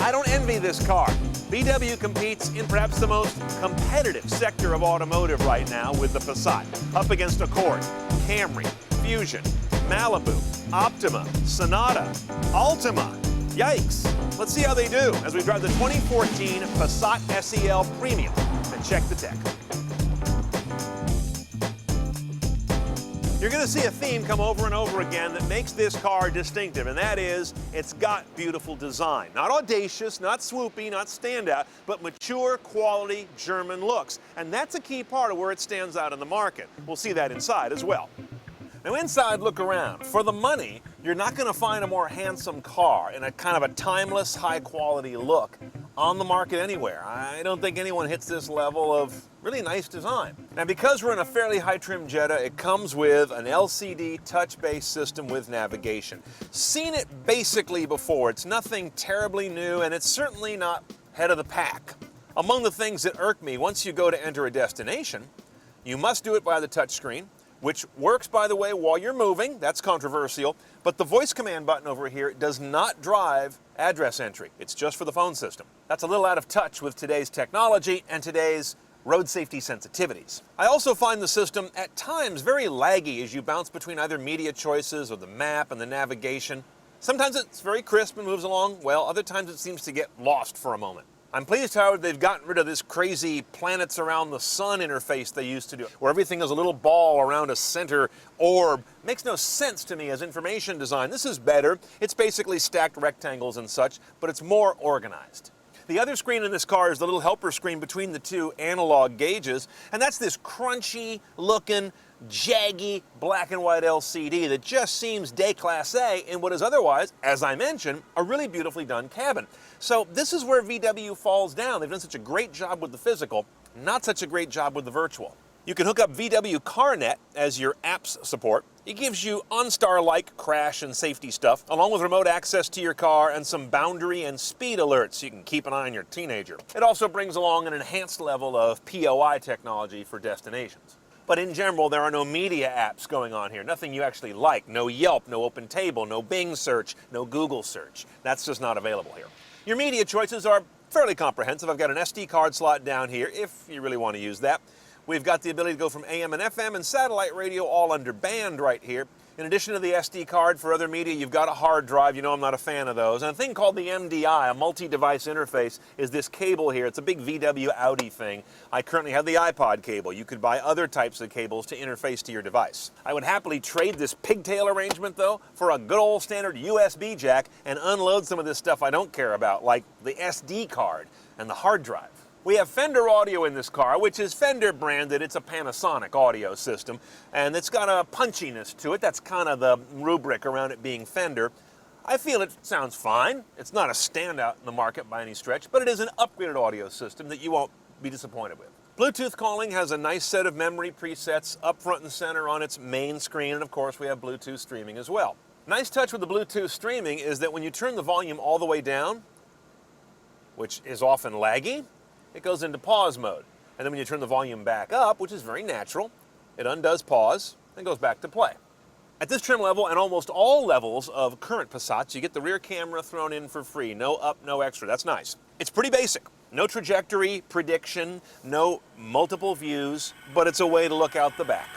I don't envy this car. VW competes in perhaps the most competitive sector of automotive right now with the Passat, up against Accord, Camry, Fusion, Malibu, Optima, Sonata, Altima. Yikes. Let's see how they do as we drive the 2014 Passat SEL Premium and check the tech. You're going to see a theme come over and over again that makes this car distinctive, and that is it's got beautiful design. Not audacious, not swoopy, not standout, but mature, quality German looks. And that's a key part of where it stands out in the market. We'll see that inside as well. Now inside, look around. For the money, you're not going to find a more handsome car in a kind of a timeless, high-quality look on the market anywhere. I don't think anyone hits this level of really nice design. Now, because we're in a fairly high-trim Jetta, it comes with an LCD touch-based system with navigation. Seen it basically before. It's nothing terribly new, and it's certainly not head of the pack. Among the things that irk me, once you go to enter a destination, you must do it by the touch screen, which works, by the way, while you're moving. That's controversial. But the voice command button over here does not drive address entry. It's just for the phone system. That's a little out of touch with today's technology and today's road safety sensitivities. I also find the system at times very laggy as you bounce between either media choices or the map and the navigation. Sometimes it's very crisp and moves along well. Other times it seems to get lost for a moment. I'm pleased, however, they've gotten rid of this crazy planets around the sun interface they used to do, where everything is a little ball around a center orb. Makes no sense to me as information design. This is better. It's basically stacked rectangles and such, but it's more organized. The other screen in this car is the little helper screen between the two analog gauges, and that's this crunchy looking, jaggy black and white LCD that just seems déclassé in what is otherwise, as I mentioned, a really beautifully done cabin. So this is where VW falls down. They've done such a great job with the physical, not such a great job with the virtual. You can hook up VW CarNet as your apps support. It gives you OnStar-like crash and safety stuff, along with remote access to your car and some boundary and speed alerts so you can keep an eye on your teenager. It also brings along an enhanced level of POI technology for destinations. But in general, there are no media apps going on here, nothing you actually like. No Yelp, no OpenTable, no Bing search, no Google search. That's just not available here. Your media choices are fairly comprehensive. I've got an SD card slot down here, if you really want to use that. We've got the ability to go from AM and FM and satellite radio all under band right here. In addition to the SD card for other media, you've got a hard drive. You know I'm not a fan of those. And a thing called the MDI, a multi-device interface, is this cable here. It's a big VW Audi thing. I currently have the iPod cable. You could buy other types of cables to interface to your device. I would happily trade this pigtail arrangement, though, for a good old standard USB jack and unload some of this stuff I don't care about, like the SD card and the hard drive. We have Fender audio in this car, which is Fender branded. It's a Panasonic audio system, and it's got a punchiness to it. That's kind of the rubric around it being Fender. I feel it sounds fine. It's not a standout in the market by any stretch, but it is an upgraded audio system that you won't be disappointed with. Bluetooth calling has a nice set of memory presets up front and center on its main screen, and of course we have Bluetooth streaming as well. Nice touch with the Bluetooth streaming is that when you turn the volume all the way down, which is often laggy, it goes into pause mode. And then when you turn the volume back up, which is very natural, it undoes pause and goes back to play. At this trim level and almost all levels of current Passats, you get the rear camera thrown in for free. No up, no extra. That's nice. It's pretty basic. No trajectory prediction, no multiple views, but it's a way to look out the back.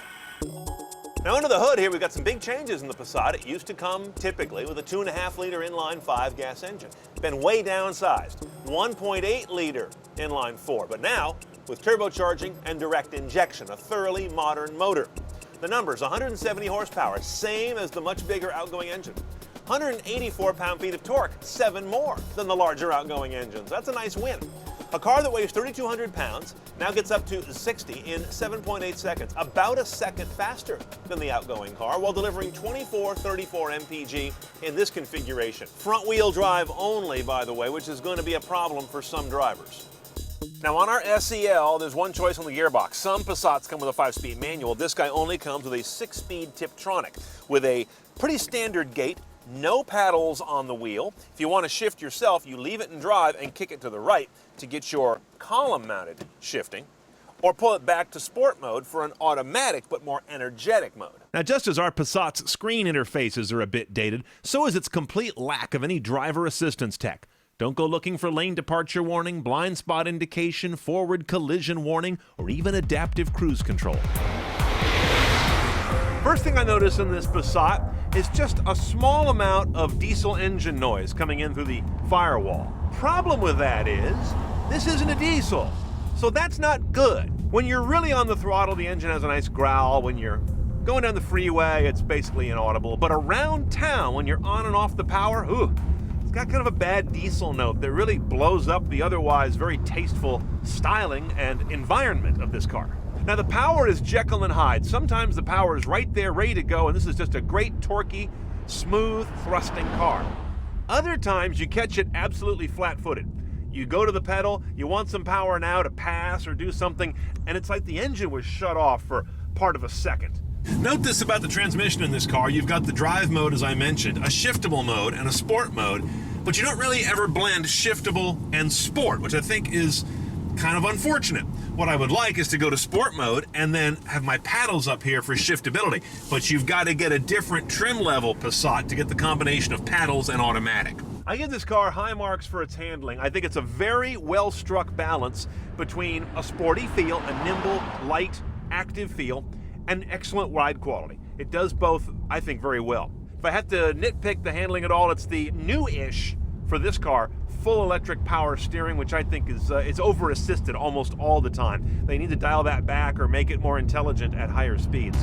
Now under the hood here, we've got some big changes in the Passat. It used to come typically with a 2.5-liter inline-5 gas engine. It's been way downsized. 1.8-liter inline-4, but now with turbocharging and direct injection, a thoroughly modern motor. The numbers, 170 horsepower, same as the much bigger outgoing engine. 184 pound-feet of torque, 7 more than the larger outgoing engines. That's a nice win. A car that weighs 3,200 pounds now gets up to 60 in 7.8 seconds, about a second faster than the outgoing car, while delivering 2434 mpg in this configuration. Front-wheel drive only, by the way, which is going to be a problem for some drivers. Now on our SEL, there's one choice on the gearbox. Some Passats come with a 5-speed manual. This guy only comes with a 6-speed Tiptronic with a pretty standard gate, no paddles on the wheel. If you want to shift yourself, you leave it in drive and kick it to the right to get your column-mounted shifting, or pull it back to sport mode for an automatic but more energetic mode. Now, just as our Passat's screen interfaces are a bit dated, so is its complete lack of any driver assistance tech. Don't go looking for lane departure warning, blind spot indication, forward collision warning, or even adaptive cruise control. First thing I notice in this Passat is just a small amount of diesel engine noise coming in through the firewall. Problem with that is, this isn't a diesel, so that's not good. When you're really on the throttle, the engine has a nice growl. When you're going down the freeway, it's basically inaudible. But around town, when you're on and off the power, it's got kind of a bad diesel note that really blows up the otherwise very tasteful styling and environment of this car. Now, the power is Jekyll and Hyde. Sometimes the power is right there, ready to go, and this is just a great, torquey, smooth, thrusting car. Other times, you catch it absolutely flat-footed. You go to the pedal, you want some power now to pass or do something, and it's like the engine was shut off for part of a second. Note this about the transmission in this car. You've got the drive mode, as I mentioned, a shiftable mode and a sport mode, but you don't really ever blend shiftable and sport, which I think is kind of unfortunate. What I would like is to go to sport mode and then have my paddles up here for shiftability, but you've got to get a different trim level Passat to get the combination of paddles and automatic. I give this car high marks for its handling. I think it's a very well-struck balance between a sporty feel, a nimble, light, active feel, and excellent ride quality. It does both, I think, very well. If I had to nitpick the handling at all, it's the new-ish, for this car, full electric power steering, which I think is it's over-assisted almost all the time. They need to dial that back or make it more intelligent at higher speeds.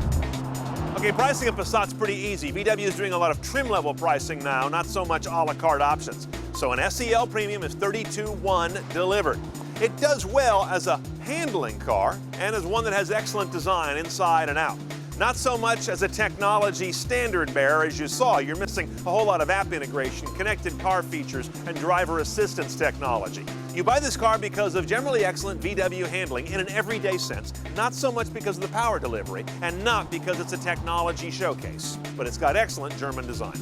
Okay, pricing of Passat's pretty easy. VW is doing a lot of trim-level pricing now, not so much a la carte options. So an SEL Premium is $32,100 delivered. It does well as a handling car and as one that has excellent design inside and out. Not so much as a technology standard bearer. As you saw, you're missing a whole lot of app integration, connected car features, and driver assistance technology. You buy this car because of generally excellent VW handling in an everyday sense, not so much because of the power delivery, and not because it's a technology showcase, but it's got excellent German design.